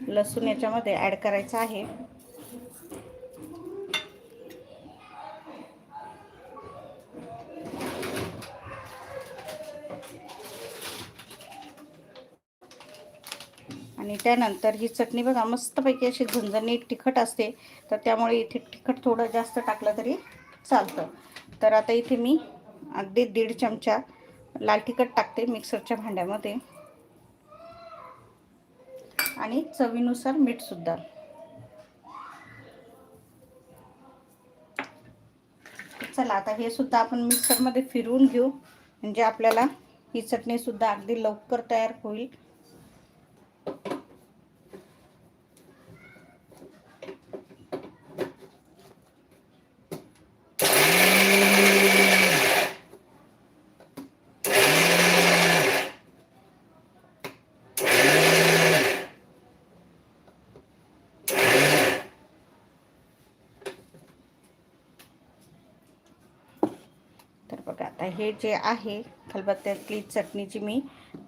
लसूण याच्यामध्ये ॲड करायचा आहे. आणि त्यानंतर ही चटणी बघा मस्तपैकी अशी झणझणीत तिखट असते, तर त्यामुळे इथे तिखट थोडं जास्त टाकलं तरी चालतं. तर आता इथे मी अगदी 1.5 चमचा लाल तिखट टाकते मिक्सरच्या भांड्यामध्ये आणि चवीनुसार मीठसुद्धा. चला आता हे सुद्धा आपण मिक्सरमध्ये फिरवून घेऊ, म्हणजे आपल्याला ही चटणीसुद्धा अगदी लवकर तयार होईल. तर बघा आता हे जे आहे खलबत्त्यातली चटणीची मी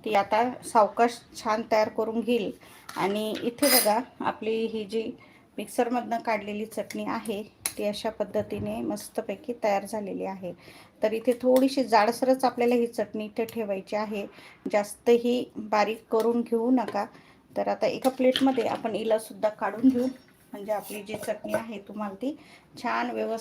ती आता सावकाश छान तयार करून घेईल. आणि इथे बघा आपली ही जी मिक्सरमधनं काढलेली चटणी आहे ती अशा पद्धतीने मस्तपैकी तयार झालेली आहे. तर इथे थोडीशी जाडसरच आपल्याला ही चटणी इथे ठेवायची आहे, जास्तही बारीक करून घेऊ नका. तर आता एका प्लेटमध्ये आपण हिलासुद्धा काढून घेऊ, म्हणजे आपली जी चटणी आहे तुम्हाला ती छान व्यवस्थित